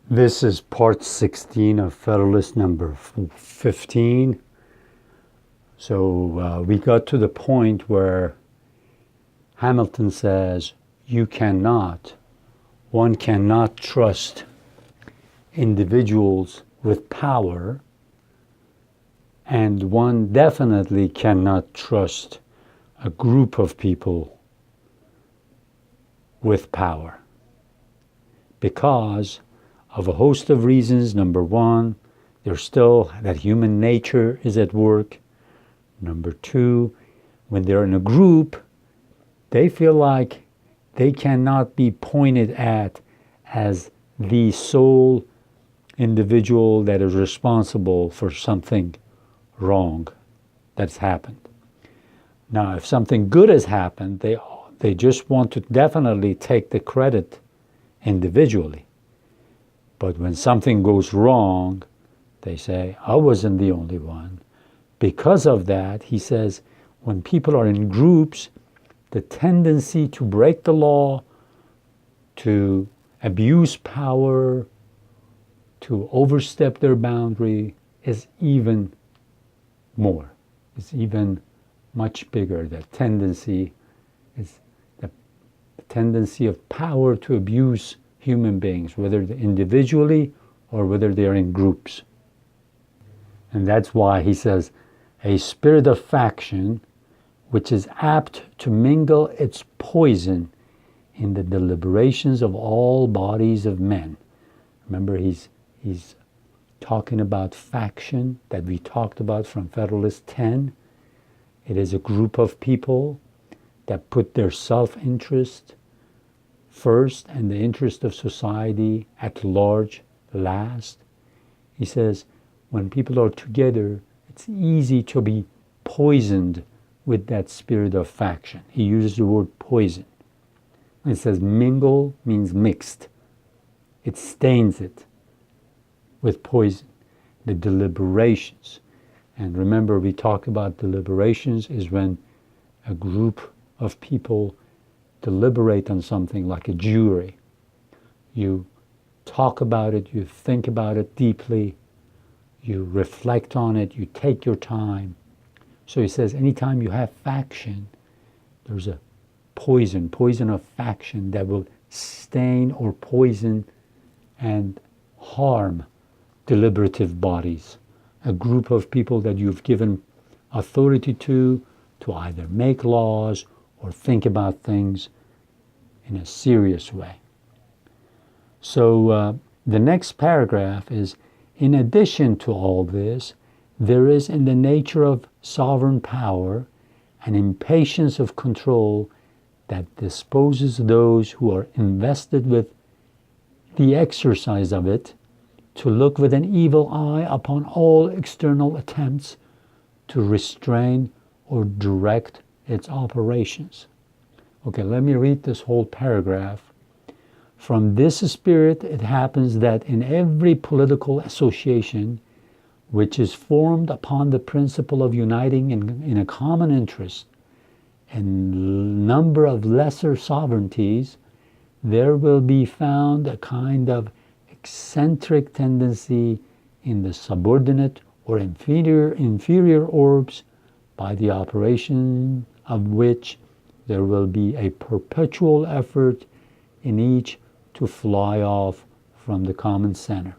This is part 16 of Federalist number 15. So we got to the point where Hamilton says one cannot trust individuals with power, and one definitely cannot trust a group of people with power because of a host of reasons. Number one, there's still that human nature is at work. Number two, when they're in a group, they feel like they cannot be pointed at as the sole individual that is responsible for something wrong that's happened. Now, if something good has happened, they just want to definitely take the credit individually. But when something goes wrong, they say, I wasn't the only one. Because of that, he says, when people are in groups, the tendency to break the law, to abuse power, to overstep their boundary is even more. It's even much bigger. That tendency is the tendency of power to abuse human beings, whether individually or whether they are in groups. And that's why he says, a spirit of faction, which is apt to mingle its poison in the deliberations of all bodies of men. Remember, he's talking about faction that we talked about from Federalist 10. It is a group of people that put their self-interest first and the interest of society at large last. He says, when people are together, it's easy to be poisoned with that spirit of faction. He uses the word poison. It says mingle means mixed. It stains it with poison. The deliberations. And remember, we talked about deliberations is when a group of people deliberate on something like a jury. You talk about it, you think about it deeply, you reflect on it, you take your time. So he says anytime you have faction, there's a poison of faction that will stain or poison and harm deliberative bodies, a group of people that you've given authority to either make laws or think about things in a serious way. So the next paragraph is, in addition to all this, there is in the nature of sovereign power an impatience of control that disposes those who are invested with the exercise of it to look with an evil eye upon all external attempts to restrain or direct its operations. Okay, let me read this whole paragraph. From this spirit, it happens that in every political association which is formed upon the principle of uniting in a common interest and number of lesser sovereignties, there will be found a kind of eccentric tendency in the subordinate or inferior orbs, by the operation of which there will be a perpetual effort in each to fly off from the common center.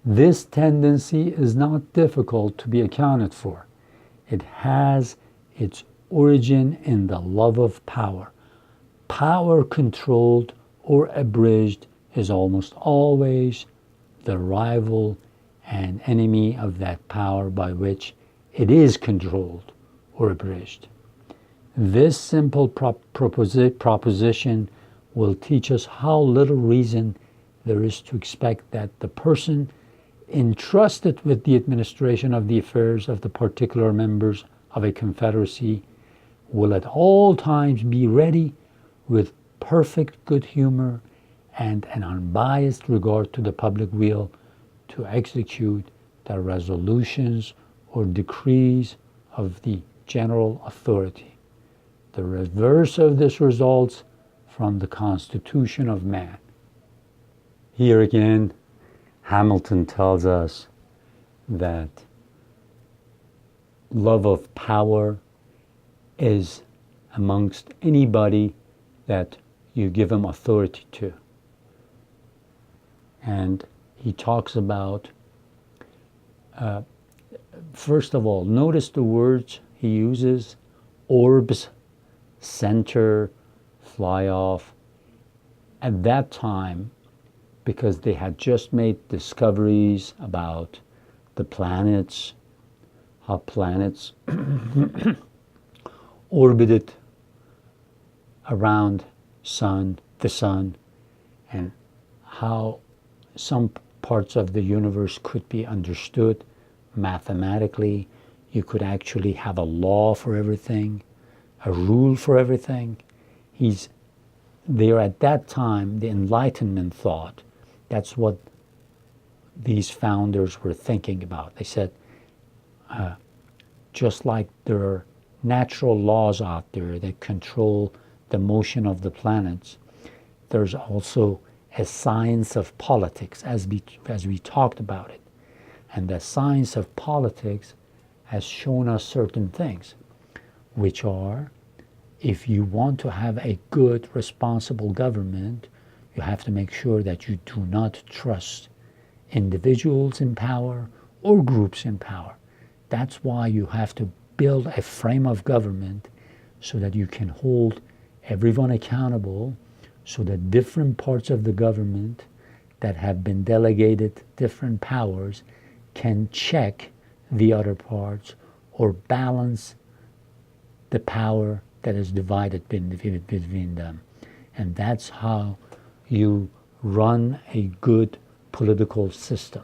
This tendency is not difficult to be accounted for. It has its origin in the love of power. Power controlled or abridged is almost always the rival and enemy of that power by which it is controlled or abridged. This simple proposition will teach us how little reason there is to expect that the person entrusted with the administration of the affairs of the particular members of a confederacy will at all times be ready with perfect good humor and an unbiased regard to the public weal to execute the resolutions or decrees of the general authority. The reverse of this results from the constitution of man. Here again, Hamilton tells us that love of power is amongst anybody that you give him authority to. And he talks about, first of all, notice the words he uses: orbs, center, fly off. At that time, because they had just made discoveries about the planets, how planets orbited around the sun, and how some parts of the universe could be understood mathematically. You could actually have a law for everything, a rule for everything. He's there at that time, the Enlightenment thought. That's what these founders were thinking about. They said, just like there are natural laws out there that control the motion of the planets, there's also a science of politics, as we talked about it. And the science of politics has shown us certain things, which are, if you want to have a good, responsible government, you have to make sure that you do not trust individuals in power or groups in power. That's why you have to build a frame of government so that you can hold everyone accountable, so that different parts of the government that have been delegated different powers can check the other parts or balance the power that is divided between them. And that's how you run a good political system.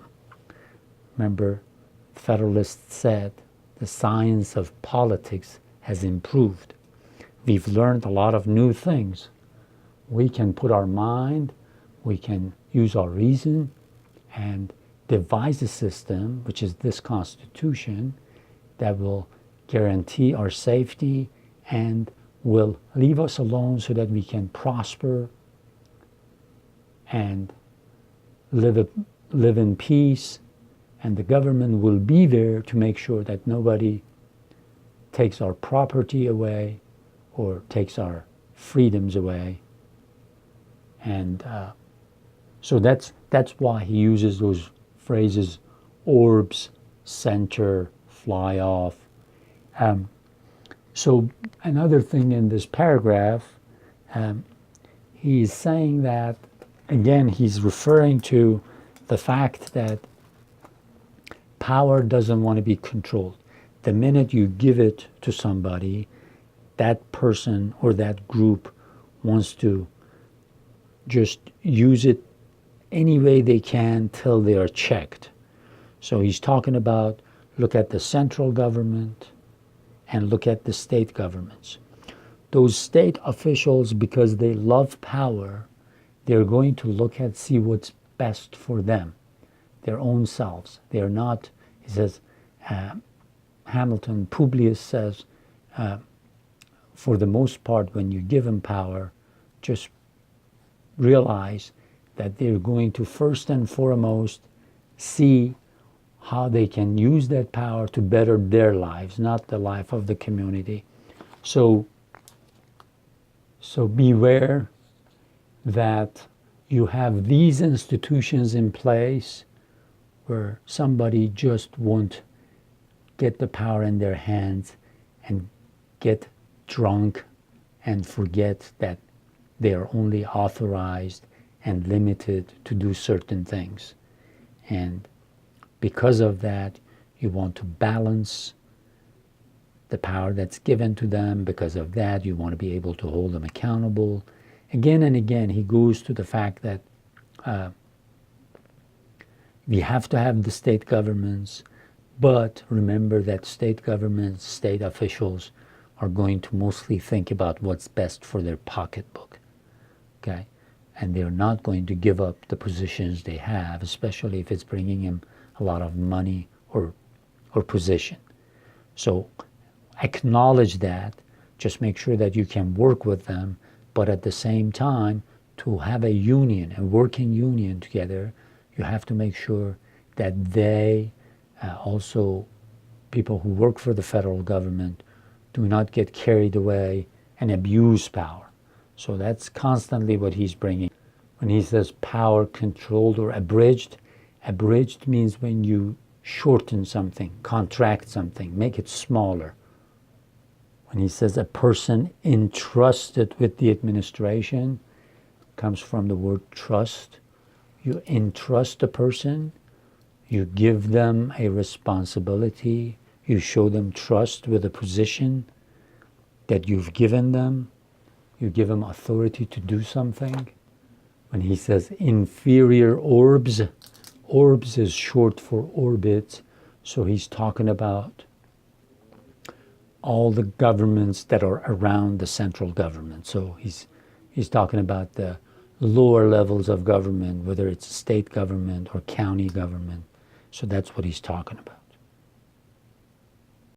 Remember, Federalists said the science of politics has improved. We've learned a lot of new things. We can put our mind, we can use our reason, and devise a system, which is this Constitution, that will guarantee our safety and will leave us alone so that we can prosper and live in peace, and the government will be there to make sure that nobody takes our property away or takes our freedoms away. And so that's why he uses those phrases: orbs, center, fly off. So another thing in this paragraph, he's saying that, again, he's referring to the fact that power doesn't want to be controlled. The minute you give it to somebody, that person or that group wants to just use it any way they can till they are checked. So he's talking about, look at the central government and look at the state governments. Those state officials, because they love power, they're going to look at, see what's best for them, their own selves. They're not, he says, Hamilton, Publius says, for the most part, when you give them power, just realize that they're going to first and foremost see how they can use that power to better their lives, not the life of the community. So beware that you have these institutions in place where somebody just won't get the power in their hands and get drunk and forget that they are only authorized and limited to do certain things. And because of that, you want to balance the power that's given to them. Because of that, you want to be able to hold them accountable. Again and again, he goes to the fact that we have to have the state governments, but remember that state governments, state officials are going to mostly think about what's best for their pocketbook, okay? And they're not going to give up the positions they have, especially if it's bringing them a lot of money or position. So acknowledge that. Just make sure that you can work with them, but at the same time, to have a union, a working union together, you have to make sure that they also, people who work for the federal government, do not get carried away and abuse power. So that's constantly what he's bringing. When he says power controlled or abridged, abridged means when you shorten something, contract something, make it smaller. When he says a person entrusted with the administration, comes from the word trust. You entrust a person, you give them a responsibility, you show them trust with a position that you've given them, you give them authority to do something. When he says inferior orbs, orbs is short for orbit, so he's talking about all the governments that are around the central government. So he's talking about the lower levels of government, whether it's state government or county government. So that's what he's talking about.